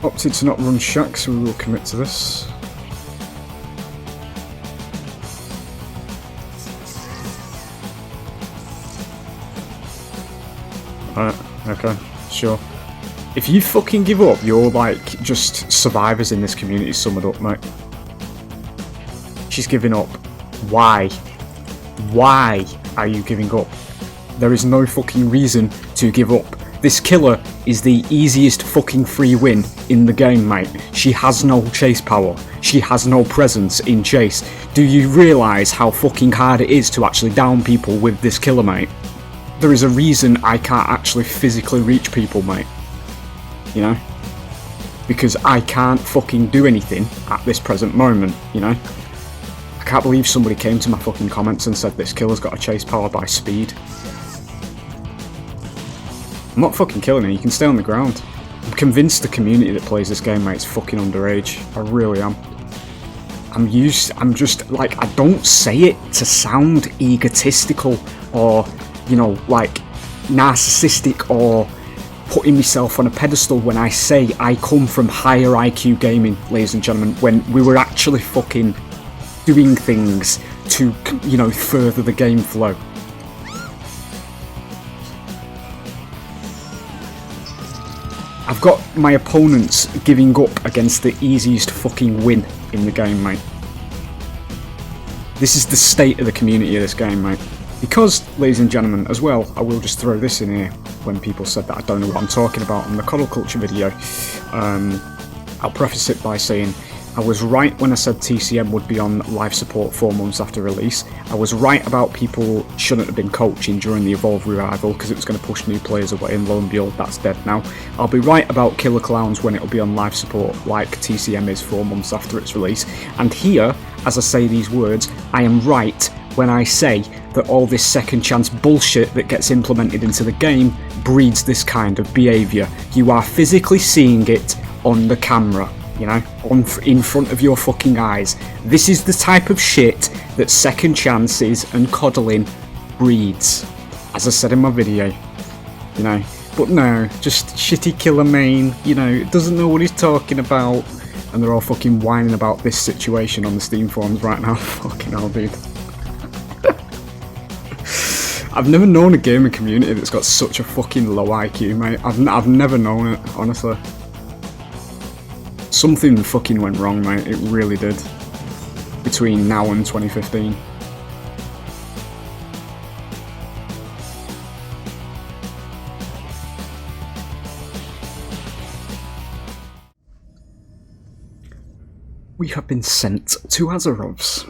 Opted to not run shack, so we will commit to this. Alright, okay, sure. If you fucking give up, you're like just survivors in this community summed up, mate. She's giving up. Why? Why are you giving up? There is no fucking reason to give up. This killer is the easiest fucking free win in the game, mate. She has no chase power. She has no presence in chase. Do you realise how fucking hard it is to actually down people with this killer, mate? There is a reason I can't actually physically reach people, mate. You know? Because I can't fucking do anything at this present moment, you know? I can't believe somebody came to my fucking comments and said this killer's got a chase power by speed. I'm not fucking killing her, you can stay on the ground. I'm convinced the community that plays this game, mate, is fucking underage. I really am. I'm just, like, I don't say it to sound egotistical or, you know, like, narcissistic or putting myself on a pedestal when I say I come from higher IQ gaming, ladies and gentlemen, when we were actually fucking doing things to, you know, further the game flow. I've got my opponents giving up against the easiest fucking win in the game, mate. This is the state of the community of this game, mate. Because, ladies and gentlemen, as well, I will just throw this in here when people said that I don't know what I'm talking about on the Coddle Culture video. I'll preface it by saying I was right when I said TCM would be on life support 4 months after release. I was right about people shouldn't have been coaching during the Evolve revival because it was going to push new players away, and lo and behold, that's dead now. I'll be right about Killer Clowns when it'll be on life support like TCM is 4 months after its release. And here, as I say these words, I am right when I say that all this second chance bullshit that gets implemented into the game breeds this kind of behaviour. You are physically seeing it on the camera. You know, in front of your fucking eyes. This is the type of shit that second chances and coddling breeds, as I said in my video, you know. But no, just shitty killer main, you know, doesn't know what he's talking about, and they're all fucking whining about this situation on the Steam forums right now. Fucking hell, dude. I've never known a gaming community that's got such a fucking low IQ, mate. I've never known it, honestly. Something fucking went wrong, mate, it really did, between now and 2015. We have been sent to Azerov's,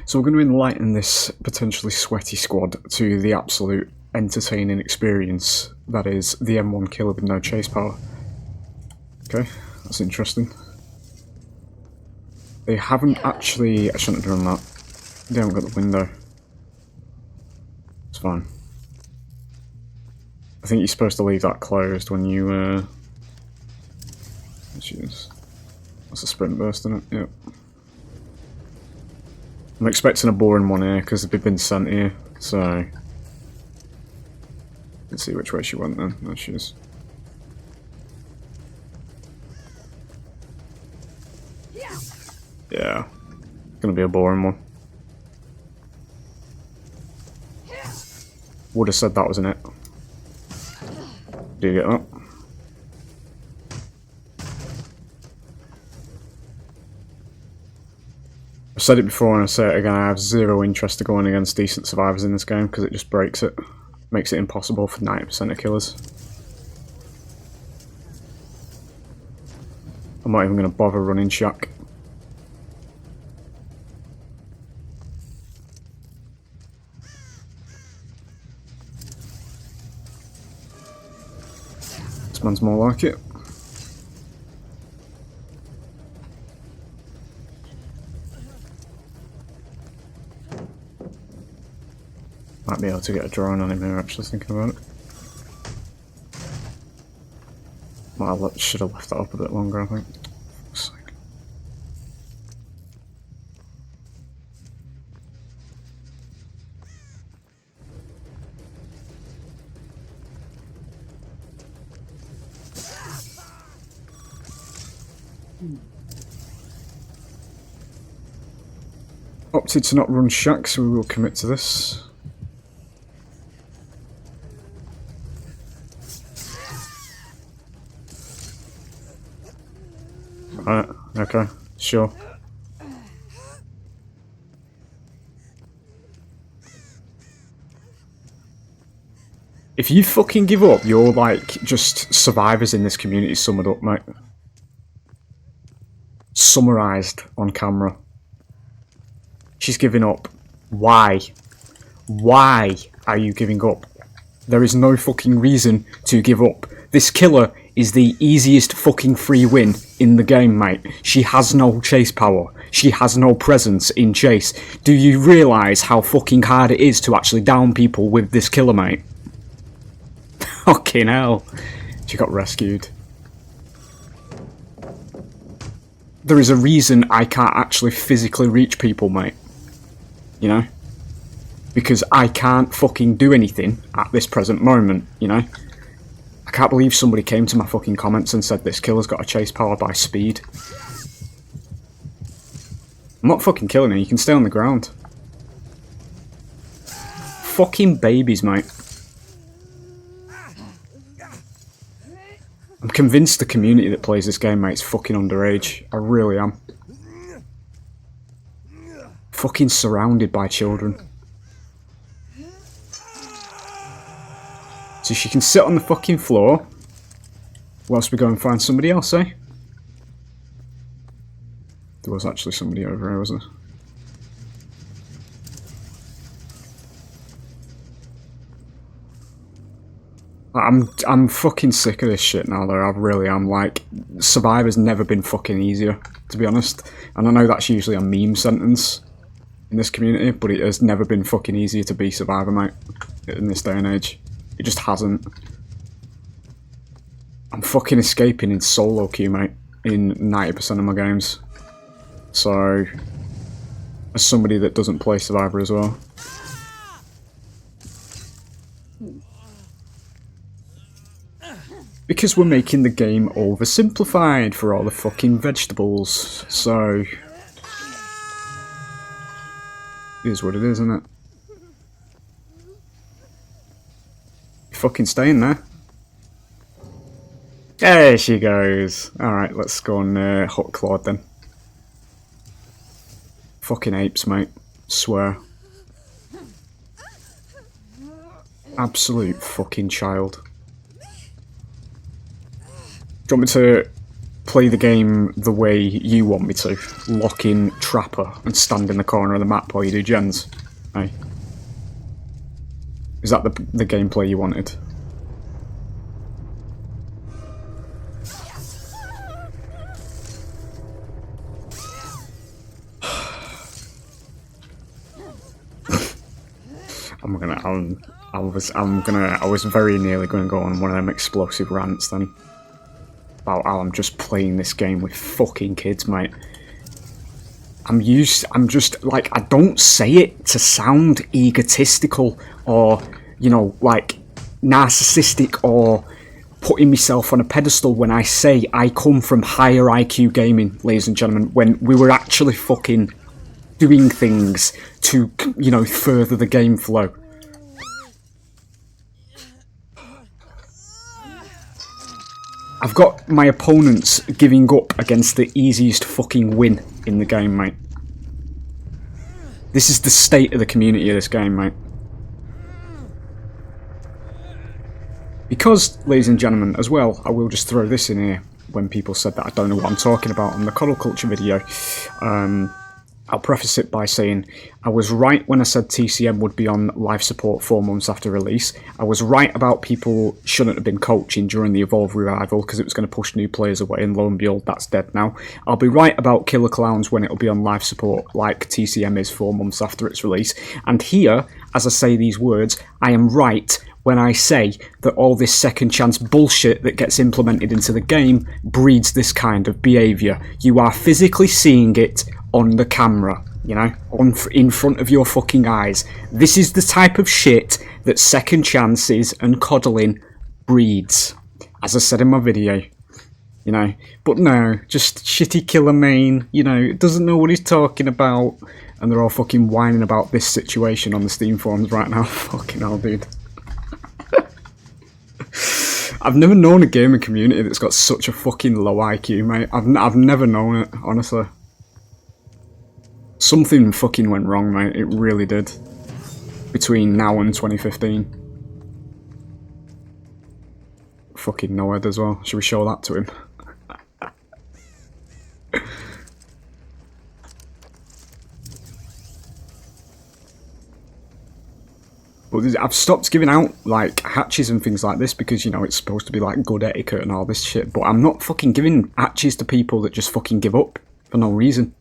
so we're going to enlighten this potentially sweaty squad to the absolute entertaining experience that is the M1 killer with no chase power. Okay. That's interesting. They haven't actually... I shouldn't have done that. They haven't got the window. It's fine. I think you're supposed to leave that closed when you... Jeez. That's a sprint burst, isn't it? Yep. I'm expecting a boring one here, because they've been sent here, so... Let's see which way she went then. There she is. Yeah, gonna be a boring one. Would have said that was an it. Do you get that? I've said it before and I say it again, I have zero interest in going against decent survivors in this game because it just breaks it. Makes it impossible for 90% of killers. I'm not even going to bother running shack. This man's more like it. Might be able to get a drone on him here, actually, thinking about it. Well, I should have left that up a bit longer, I think. Opted to not run shack, so we will commit to this. Right, okay, sure. If you fucking give up, you're like just survivors in this community summed up, mate. Summarised on camera. She's giving up. Why? Why are you giving up? There is no fucking reason to give up. This killer is the easiest fucking free win in the game, mate. She has no chase power. She has no presence in chase. Do you realise how fucking hard it is to actually down people with this killer, mate? Fucking hell. She got rescued. There is a reason I can't actually physically reach people, mate. You know? Because I can't fucking do anything at this present moment, you know? I can't believe somebody came to my fucking comments and said this killer's got a chase power by speed. I'm not fucking killing her, you can stay on the ground. Fucking babies, mate. I'm convinced the community that plays this game, mate, is fucking underage. I really am. Fucking surrounded by children. So she can sit on the fucking floor whilst we go and find somebody else, eh? There was actually somebody over here, wasn't there? I'm fucking sick of this shit now, though. I really am. Like, Survivor's never been fucking easier, to be honest. And I know that's usually a meme sentence in this community, but it has never been fucking easier to be Survivor, mate, in this day and age. It just hasn't. I'm fucking escaping in solo queue, mate, in 90% of my games. So, as somebody that doesn't play Survivor as well. Because we're making the game oversimplified for all the fucking vegetables, so... It is what it is, isn't it? You fucking staying there. There she goes. Alright, let's go on Hot Claude then. Fucking apes, mate. Swear. Absolute fucking child. Do you want me to play the game the way you want me to? Lock in Trapper and stand in the corner of the map while you do gens? Hey. Is that the gameplay you wanted? I was very nearly going to go on one of them explosive rants then. About how I'm just playing this game with fucking kids, mate. I'm just, like, I don't say it to sound egotistical or, you know, like, narcissistic or putting myself on a pedestal when I say I come from higher IQ gaming, ladies and gentlemen, when we were actually fucking doing things to, you know, further the game flow. I've got my opponents giving up against the easiest fucking win in the game, mate. This is the state of the community of this game, mate. Because, ladies and gentlemen, as well, I will just throw this in here when people said that I don't know what I'm talking about on the Coddle Culture video. I'll preface it by saying I was right when I said TCM would be on life support 4 months after release. I was right about people shouldn't have been coaching during the Evolve revival because it was going to push new players away, and lo and behold, that's dead now. I'll be right about Killer Clowns when it'll be on life support like TCM is 4 months after its release. And here, as I say these words, I am right when I say that all this second chance bullshit that gets implemented into the game breeds this kind of behaviour. You are physically seeing it on the camera, you know, in front of your fucking eyes. This is the type of shit that second chances and coddling breeds, as I said in my video. you know. But no, just shitty killer main, you know, doesn't know what he's talking about, and they're all fucking whining about this situation on the Steam forums right now. Fucking hell, dude. I've never known a gaming community that's got such a fucking low IQ, mate. I've never known it, honestly. Something fucking went wrong, mate. It really did. Between now and 2015. Fucking no-head as well. Should we show that to him? But I've stopped giving out, like, hatches and things like this because, you know, it's supposed to be, like, good etiquette and all this shit. But I'm not fucking giving hatches to people that just fucking give up for no reason.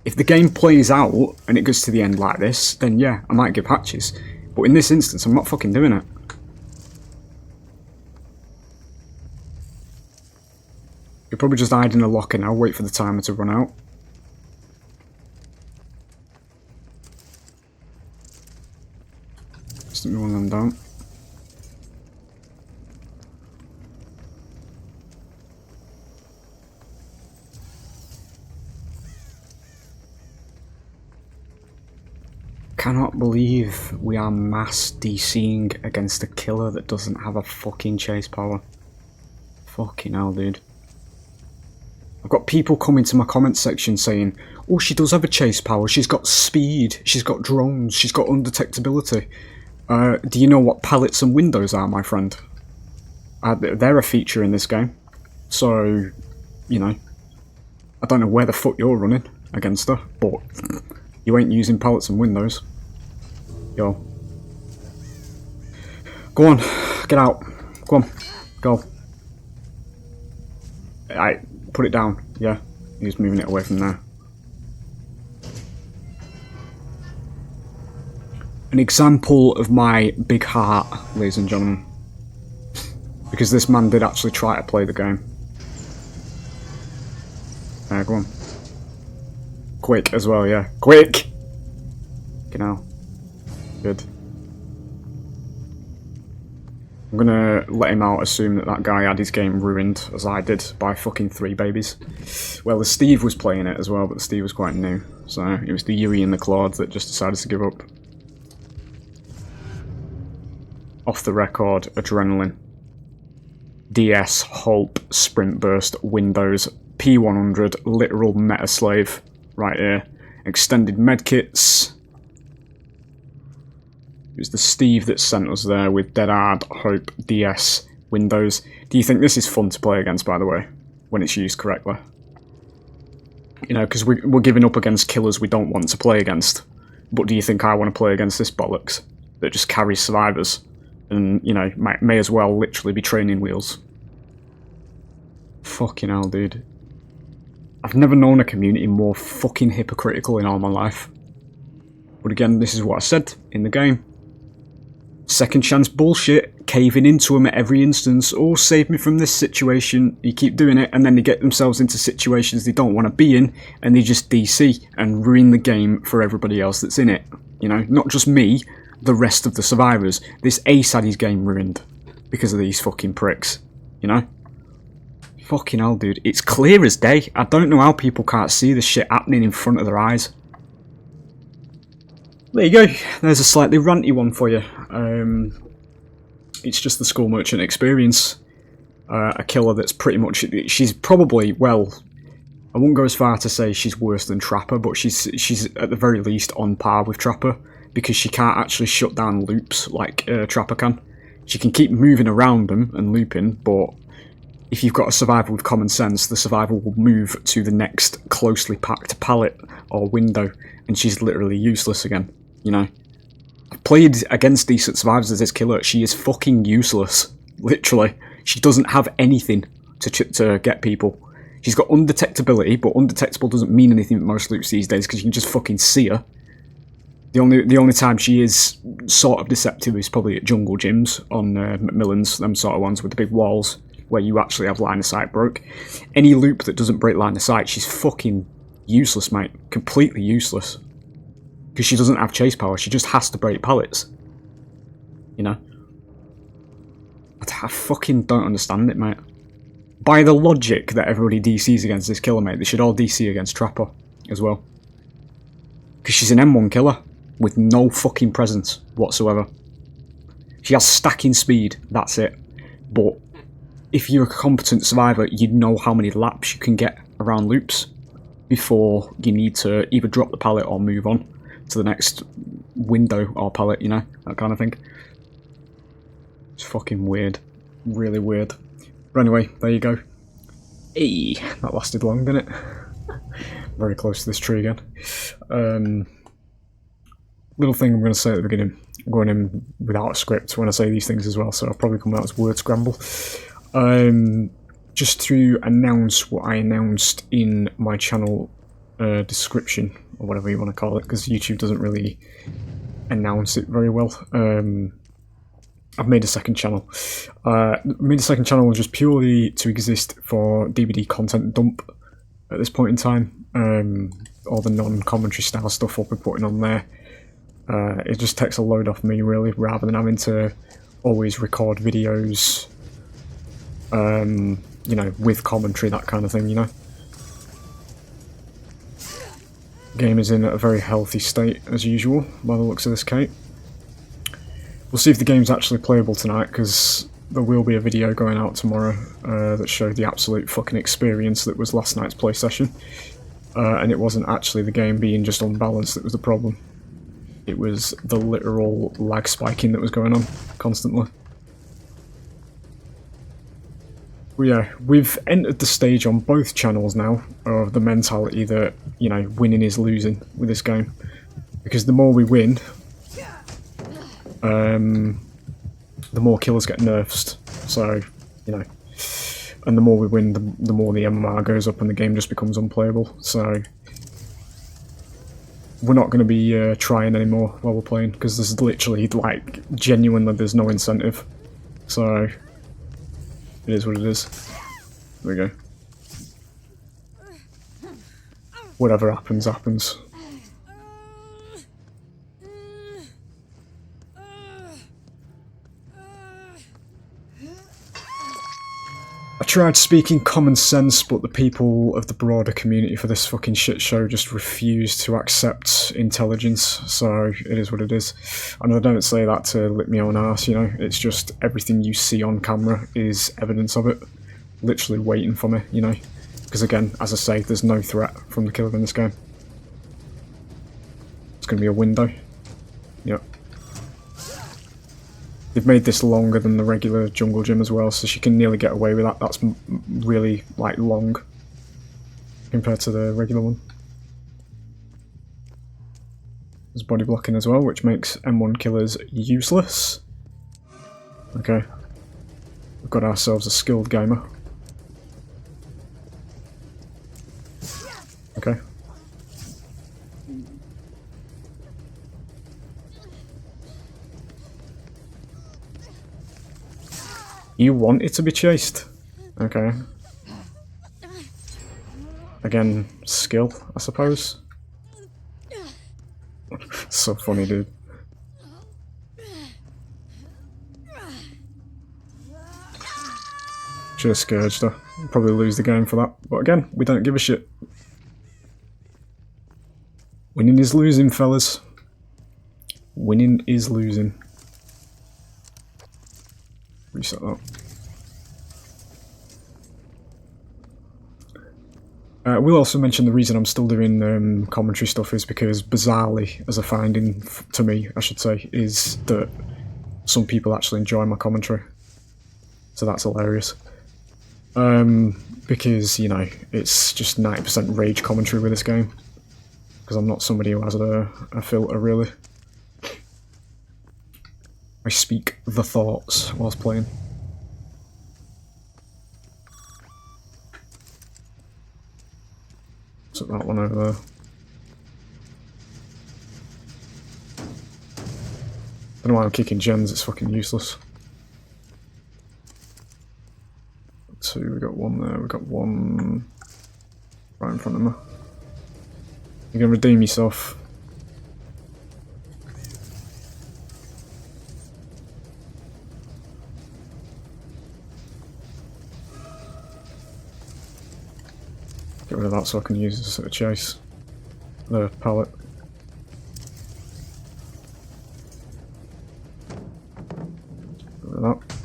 If the game plays out and it goes to the end like this, then yeah, I might give hatches. But in this instance, I'm not fucking doing it. You'll probably just hide in a locker now, wait for the timer to run out. Stick me one of them down. Cannot believe we are mass DCing against a killer that doesn't have a fucking chase power. Fucking hell, dude. I've got people coming to my comment section saying, oh, she does have a chase power, she's got speed, she's got drones, she's got undetectability. Do you know what pallets and windows are, my friend? They're a feature in this game. So, you know, I don't know where the fuck you're running against her, but you ain't using pallets and windows. Yo. Go on, get out. Go on, go. Alright, put it down, yeah. He's moving it away from there. An example of my big heart, ladies and gentlemen. Because this man did actually try to play the game. Go on. Quick as well, yeah. Quick! Fucking hell. Good. I'm gonna let him out, assume that that guy had his game ruined, as I did, by fucking 3 babies. Well, the Steve was playing it as well, but the Steve was quite new. So, it was the Yuri and the Claude that just decided to give up. Off the record, Adrenaline. DS, Hulp, Sprint Burst, Windows, P100, literal meta slave, right here. Extended medkits. It was the Steve that sent us there with Dead Hard, Hope, DS, Windows. Do you think this is fun to play against, by the way, when it's used correctly? You know, because we're giving up against killers we don't want to play against. But do you think I want to play against this bollocks that just carries survivors? And, you know, may as well literally be training wheels. Fucking hell, dude. I've never known a community more fucking hypocritical in all my life. But again, this is what I said in the game. Second chance bullshit, caving into them at every instance. Oh, save me from this situation. You keep doing it, and then they get themselves into situations they don't want to be in, and they just DC and ruin the game for everybody else that's in it. You know, not just me, the rest of the survivors. This Ace had his game ruined because of these fucking pricks, you know? Fucking hell, dude. It's clear as day. I don't know how people can't see this shit happening in front of their eyes. There you go. There's a slightly ranty one for you. It's just the school merchant experience. A killer that's pretty much... She's probably, well... I wouldn't go as far to say she's worse than Trapper, but she's at the very least on par with Trapper. Because she can't actually shut down loops like Trapper can. She can keep moving around them and looping, but if you've got a survivor with common sense, the survivor will move to the next closely packed pallet or window, and she's literally useless again, you know? I've played against decent survivors as this killer. She is fucking useless, literally. She doesn't have anything to get people. She's got undetectability, but undetectable doesn't mean anything at most loops these days because you can just fucking see her. The only time she is sort of deceptive is probably at jungle gyms on Macmillan's, them sort of ones with the big walls where you actually have line of sight broke. Any loop that doesn't break line of sight, she's fucking useless, mate. Completely useless. Because she doesn't have chase power, she just has to break pallets. You know? I fucking don't understand it, mate. by the logic that everybody DCs against this killer, mate, they should all DC against Trapper as well. Because she's an M1 killer with no fucking presence whatsoever. She has stacking speed, that's it. But if you're a competent survivor, you'd know how many laps you can get around loops before you need to either drop the pallet or move on to the next window or pallet, you know, that kind of thing. It's fucking weird. Really weird. But anyway, there you go. Hey, that lasted long, didn't it? Very close to this tree again. Little thing I'm going to say at the beginning. I'm going in without a script when I say these things as well, so I'll probably come out as word scramble. Just to announce what I announced in my channel description, or whatever you want to call it, because YouTube doesn't really announce it very well. I've made a second channel. Made a second channel just purely to exist for DVD content dump at this point in time. All the non-commentary style stuff I'll be putting on there. It just takes a load off me, really, rather than having to always record videos, you know, with commentary, that kind of thing, you know. Game is in a very healthy state, as usual, by the looks of this Kate. We'll see if the game's actually playable tonight, because there will be a video going out tomorrow that showed the absolute fucking experience that was last night's play session. And it wasn't actually the game being just unbalanced that was the problem. It was the literal lag spiking that was going on constantly. Well, yeah, we've entered the stage on both channels now of the mentality that, you know, winning is losing with this game. Because the more we win, the more killers get nerfed. So, you know, and the more we win, the more the MMR goes up and the game just becomes unplayable. So we're not going to be trying anymore while we're playing, because there's literally, like, genuinely there's no incentive. So it is what it is. There we go. Whatever happens, happens. I tried speaking common sense, but the people of the broader community for this fucking shit show just refused to accept intelligence, so it is what it is. And I don't say that to lip me own arse, you know, it's just everything you see on camera is evidence of it. Literally waiting for me, you know. Because again, as I say, there's no threat from the killer in this game. It's going to be a window. Yep. They've made this longer than the regular jungle gym as well, so she can nearly get away with that. That's really, like, long compared to the regular one. There's body blocking as well, which makes M1 killers useless. Okay. We've got ourselves a skilled gamer. Okay. You want it to be chased? Okay. Again, skill, I suppose. So funny, dude. Should have scourged her. Probably lose the game for that. But again, we don't give a shit. Winning is losing, fellas. Winning is losing. Reset that. We'll also mention the reason I'm still doing commentary stuff is because, bizarrely, as a finding to me, I should say, is that some people actually enjoy my commentary. So that's hilarious. Because, you know, it's just 90% rage commentary with this game. Because I'm not somebody who has a filter, really. I speak the thoughts whilst playing. Set that one over there. Don't know why I'm kicking gens, it's fucking useless. Two, we got one there, we got one right in front of me. You're gonna redeem yourself. Get rid of that so I can use this as a chase. The pallet. Get rid of that.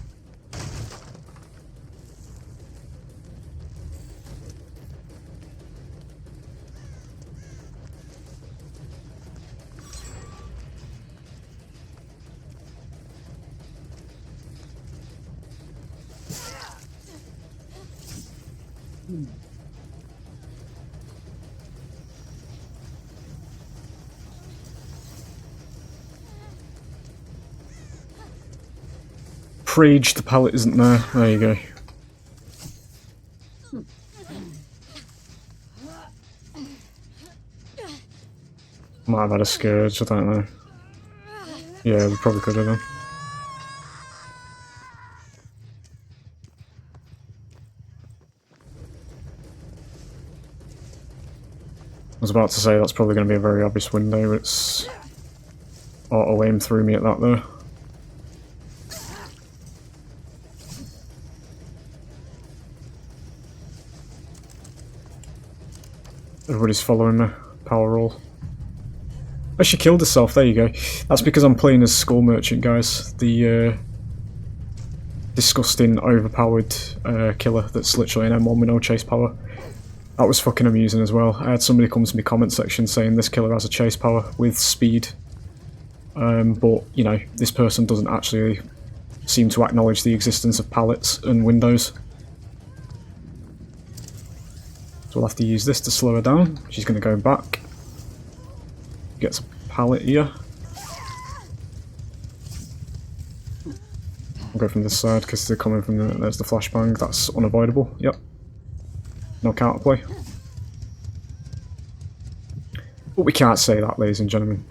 Preach, the pallet isn't there. There you go. Might have had a scourge, I don't know. Yeah, we probably could have done. I was about to say that's probably going to be a very obvious window, but it's auto-aim threw me at that though. Everybody's following me. Power roll. Oh, she killed herself, there you go. That's because I'm playing as Skull Merchant, guys. The disgusting, overpowered killer that's literally an M1 with no chase power. That was fucking amusing as well. I had somebody come to my comment section saying this killer has a chase power with speed. But, you know, this person doesn't actually seem to acknowledge the existence of pallets and windows. So we'll have to use this to slow her down. She's going to go back. Gets a pallet here. I'll go from this side because they're coming from there's the flashbang. That's unavoidable. Yep. No counterplay. But we can't say that, ladies and gentlemen.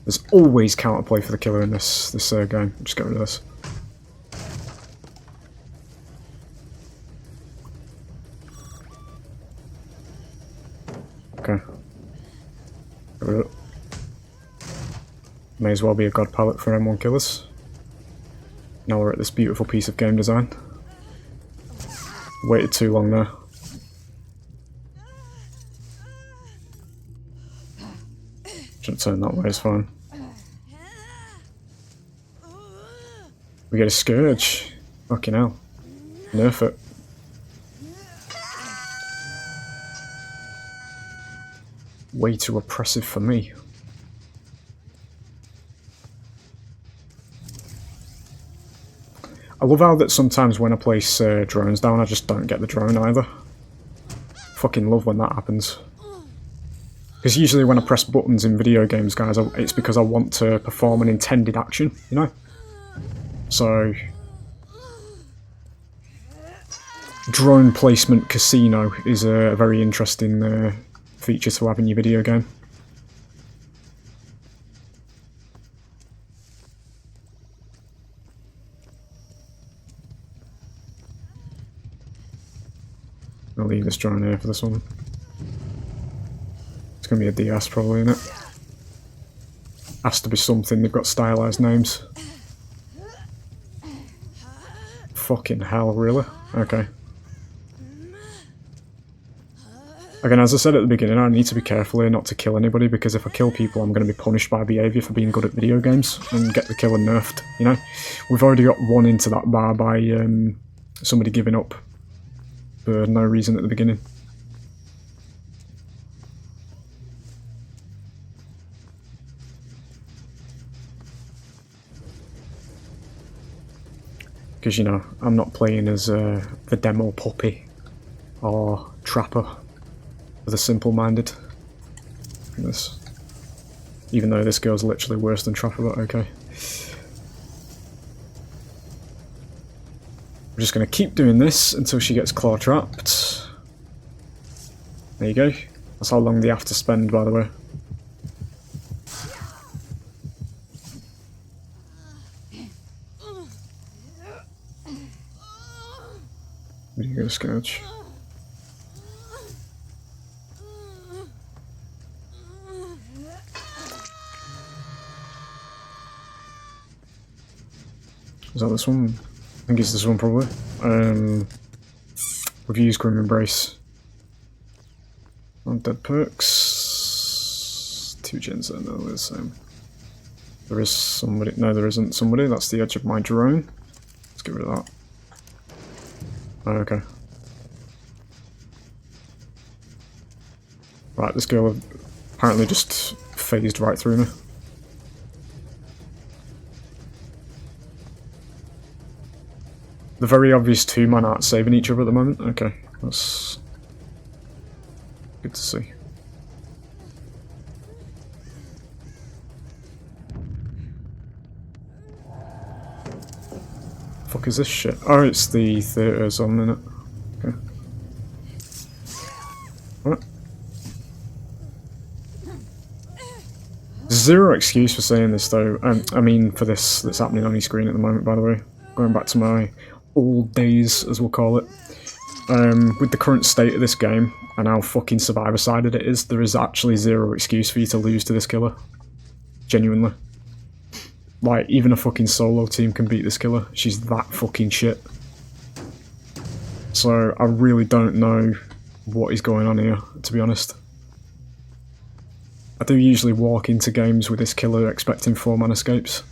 There's always counterplay for the killer in this game. Just get rid of this. Okay. Get rid of it. May as well be a god palette for M1 killers. Now we're at this beautiful piece of game design. Waited too long there. Shouldn't turn that way, it's fine. We get a scourge. Fucking hell. Nerf it. Way too oppressive for me. I love how that sometimes when I place drones down, I just don't get the drone either. Fucking love when that happens. Because usually when I press buttons in video games, guys, it's because I want to perform an intended action, you know? So... drone placement casino is a very interesting feature to have in your video game. I'll leave this drone here for this one. It's going to be a DS probably, isn't it? Has to be something, they've got stylized names. Fucking hell, really? Okay. Again, as I said at the beginning, I need to be careful here not to kill anybody, because if I kill people I'm going to be punished by behaviour for being good at video games and get the killer nerfed, you know? We've already got one into that bar by somebody giving up for no reason at the beginning. Because, you know, I'm not playing as the demo puppy or trapper for the simple-minded. This, even though this girl's literally worse than trapper, but okay. We're just going to keep doing this until she gets claw trapped. There you go. That's how long they have to spend, by the way. Where do you go, Scourge? Is that this one? I think it's this one probably. We've used Grim Embrace. On dead perks. 2 gens there, no, they're the same. There is somebody. No, there isn't somebody. That's the edge of my drone. Let's get rid of that. Oh, okay. Right, this girl apparently just phased right through me. The very obvious 2 men aren't saving each other at the moment. Okay, that's good to see. Fuck is this shit? Oh, it's the theatre's on, isn't it? Okay. What? Zero excuse for saying this though. I mean, for this that's happening on your screen at the moment, by the way. Going back to my old days, as we'll call it. With the current state of this game, and how fucking survivor-sided it is, there is actually zero excuse for you to lose to this killer. Genuinely. Like, even a fucking solo team can beat this killer. She's that fucking shit. So, I really don't know what is going on here, to be honest. I do usually walk into games with this killer expecting 4-man escapes.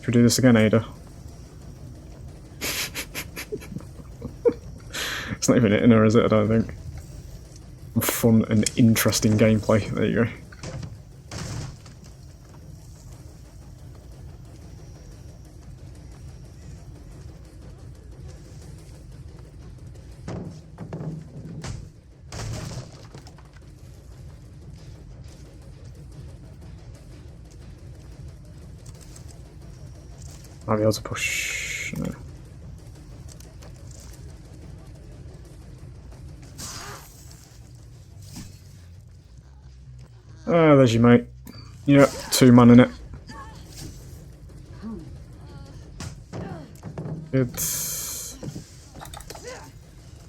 Should we do this again, Ada? It's not even hitting her, is it? I don't think. Fun and interesting gameplay. There you go. I'll be able to push. No. Ah, there's your mate. Yep, 2 man in it. Good.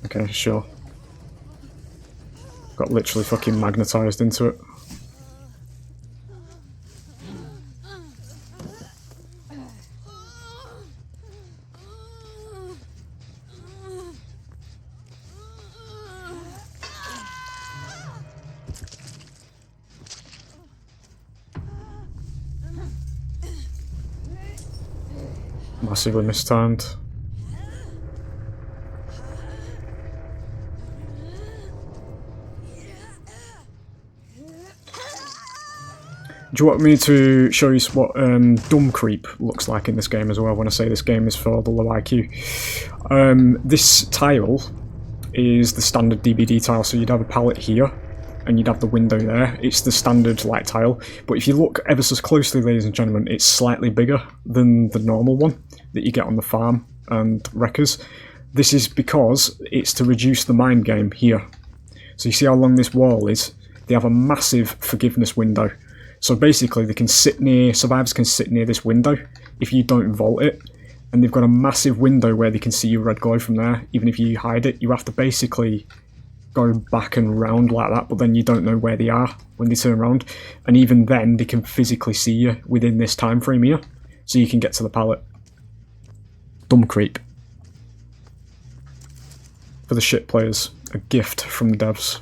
Okay, sure. Got literally fucking magnetised into it. Massively mistimed. Do you want me to show you what dumb creep looks like in this game as well when I say this game is for the low IQ? This tile is the standard DBD tile, so you'd have a pallet here and you'd have the window there. It's the standard light tile, but if you look ever so closely, ladies and gentlemen, it's slightly bigger than the normal one that you get on the farm and wreckers. This is because it's to reduce the mind game here. So you see how long this wall is? They have a massive forgiveness window. So basically they can sit near, survivors can sit near this window if you don't vault it, and they've got a massive window where they can see your red glow from there. Even if you hide it, you have to basically go back and round like that, but then you don't know where they are when they turn around, and even then they can physically see you within this time frame here, so you can get to the pallet. Dumb creep. For the shit players, a gift from the devs.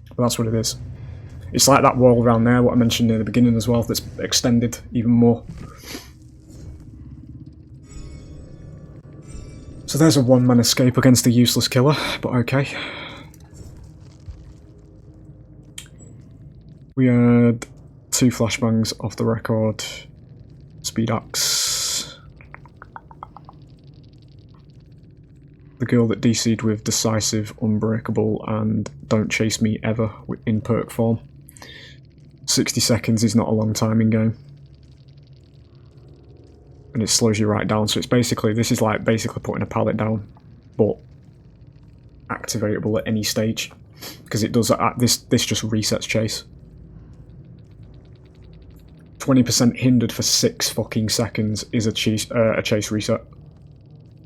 But that's what it is. It's like that wall around there, what I mentioned near the beginning as well, that's extended even more. So there's a 1-man escape against a useless killer, but okay. We had 2 flashbangs off the record. Speed axe. The girl that DC'd with decisive, unbreakable, and don't chase me ever in perk form. 60 seconds is not a long time in game. And it slows you right down, so it's basically, this is like basically putting a pallet down, but activatable at any stage, because it does this just resets chase. 20% hindered for 6 fucking seconds is a chase reset,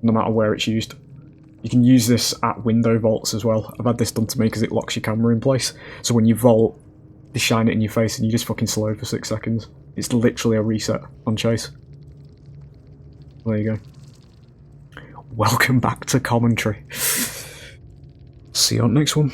no matter where it's used. You can use this at window vaults as well. I've had this done to me because it locks your camera in place. So when you vault, they shine it in your face and you just fucking slow for 6 seconds. It's literally a reset on Chase. There you go. Welcome back to commentary. See you on the next one.